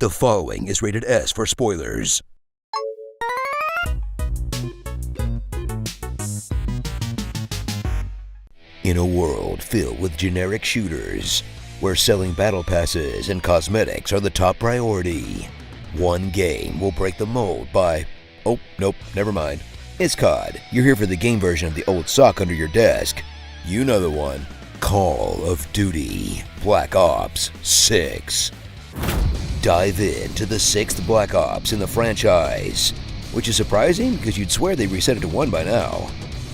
The following is rated S for spoilers. In a world filled with generic shooters, where selling battle passes and cosmetics are the top priority, one game will break the mold by... Oh, nope, never mind. It's COD. You're here for the game version of the old sock under your desk. You know the one. Call of Duty Black Ops 6. Dive into the 6th Black Ops in the franchise, which is surprising because you'd swear they reset it to 1 by now.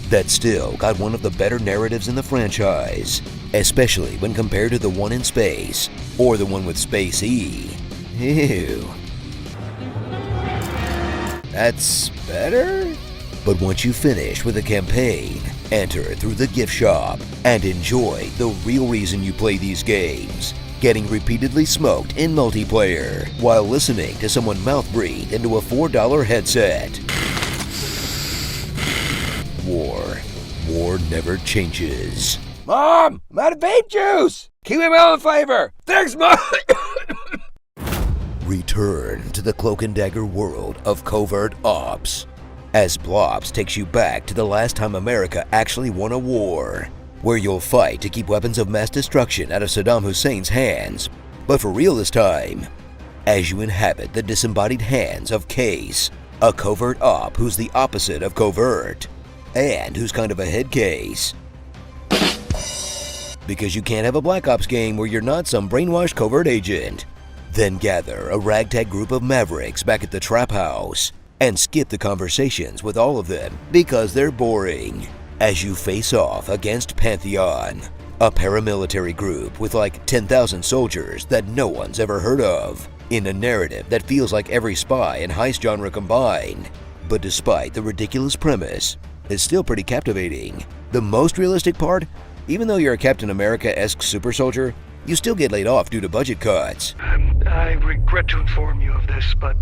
That still got one of the better narratives in the franchise, especially when compared to the one in space, or the one with Space E. Ew. That's better? But once you finish with the campaign, enter through the gift shop and enjoy the real reason you play these games, getting repeatedly smoked in multiplayer while listening to someone mouth breathe into a $4 headset. War never changes. Mom, I'm out of vape juice! Kiwi melon flavor! Thanks, Mom! Return to the Cloak and Dagger world of covert ops, as Blops takes you back to the last time America actually won a war, where you'll fight to keep weapons of mass destruction out of Saddam Hussein's hands, but for real this time, as you inhabit the disembodied hands of Case, a covert op who's the opposite of covert, and who's kind of a head case. Because you can't have a Black Ops game where you're not some brainwashed covert agent. Then gather a ragtag group of mavericks back at the trap house, and skip the conversations with all of them because they're boring, as you face off against Pantheon, a paramilitary group with like 10,000 soldiers that no one's ever heard of, in a narrative that feels like every spy and heist genre combined. But despite the ridiculous premise, it's still pretty captivating. The most realistic part, even though you're a Captain America-esque super soldier, you still get laid off due to budget cuts. I regret to inform you of this, but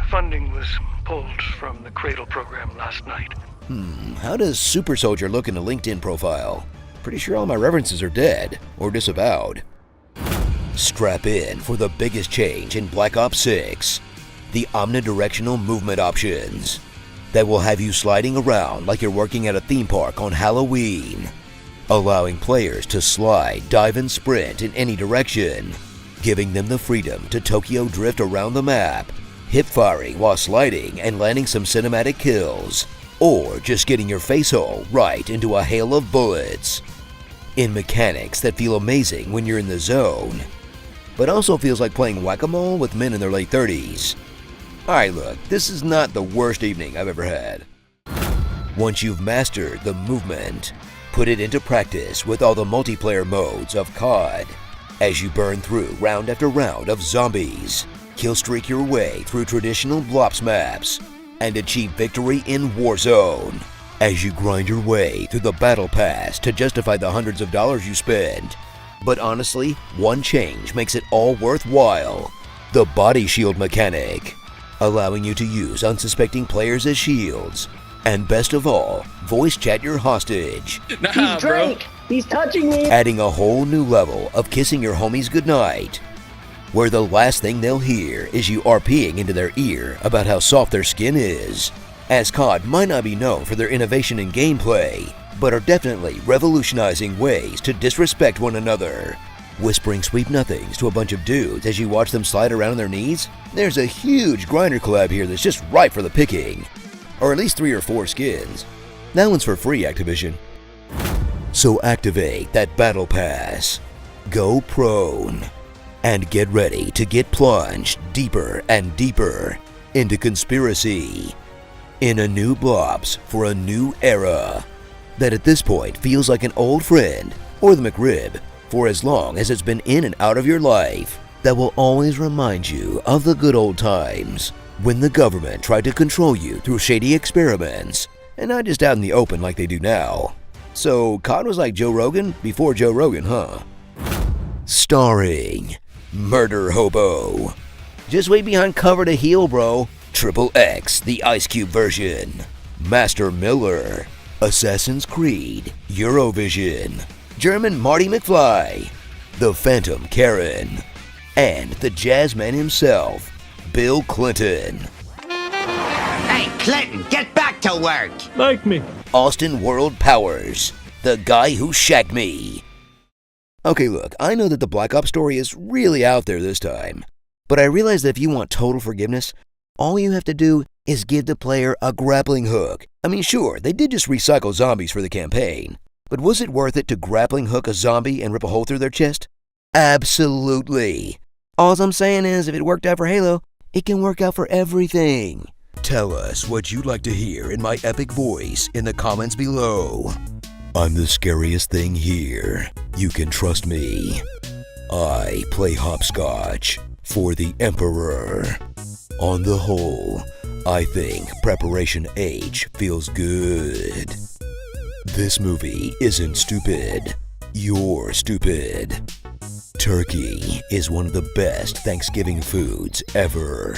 funding was pulled from the Cradle program last night. How does Super Soldier look in a LinkedIn profile? Pretty sure all my references are dead or disavowed. Strap in for the biggest change in Black Ops 6, the omnidirectional movement options that will have you sliding around like you're working at a theme park on Halloween, allowing players to slide, dive, and sprint in any direction, giving them the freedom to Tokyo drift around the map, hip-firing while sliding and landing some cinematic kills, or just getting your facehole right into a hail of bullets. In mechanics that feel amazing when you're in the zone, but also feels like playing whack-a-mole with men in their late 30s. Alright, look, this is not the worst evening I've ever had. Once you've mastered the movement, put it into practice with all the multiplayer modes of COD, as you burn through round after round of zombies, killstreak your way through traditional Blops maps, and achieve victory in Warzone, as you grind your way through the Battle Pass to justify the hundreds of dollars you spend. But honestly, one change makes it all worthwhile: the body shield mechanic, allowing you to use unsuspecting players as shields, and best of all, voice chat your hostage. Nah, Drake, bro. He's touching me. Adding a whole new level of kissing your homies goodnight, where the last thing they'll hear is you RPing into their ear about how soft their skin is, as COD might not be known for their innovation in gameplay, but are definitely revolutionizing ways to disrespect one another. Whispering sweet nothings to a bunch of dudes as you watch them slide around on their knees? There's a huge grinder collab here that's just ripe for the picking. Or at least 3 or 4 skins. That one's for free, Activision. So activate that Battle Pass, go prone, and get ready to get plunged deeper and deeper into conspiracy in a new Blops for a new era that at this point feels like an old friend, or the McRib, for as long as it's been in and out of your life, that will always remind you of the good old times when the government tried to control you through shady experiments, and not just out in the open like they do now. So COD was like Joe Rogan before Joe Rogan, huh? Starring Murder Hobo. Just wait behind cover to heal, bro. Triple X, the Ice Cube version. Master Miller. Assassin's Creed. Eurovision. German Marty McFly. The Phantom Karen. And the Jazzman himself, Bill Clinton. Hey, Clinton, get back to work! Like me. Austin World Powers, the guy who shagged me. Okay, look, I know that the Black Ops story is really out there this time, but I realize that if you want total forgiveness, all you have to do is give the player a grappling hook. I mean, sure, they did just recycle zombies for the campaign, but was it worth it to grappling hook a zombie and rip a hole through their chest? Absolutely. All I'm saying is, if it worked out for Halo, it can work out for everything. Tell us what you'd like to hear in my epic voice in the comments below. I'm the scariest thing here. You can trust me. I play hopscotch for the Emperor. On the whole, I think Preparation H feels good. This movie isn't stupid. You're stupid. Turkey is one of the best Thanksgiving foods ever.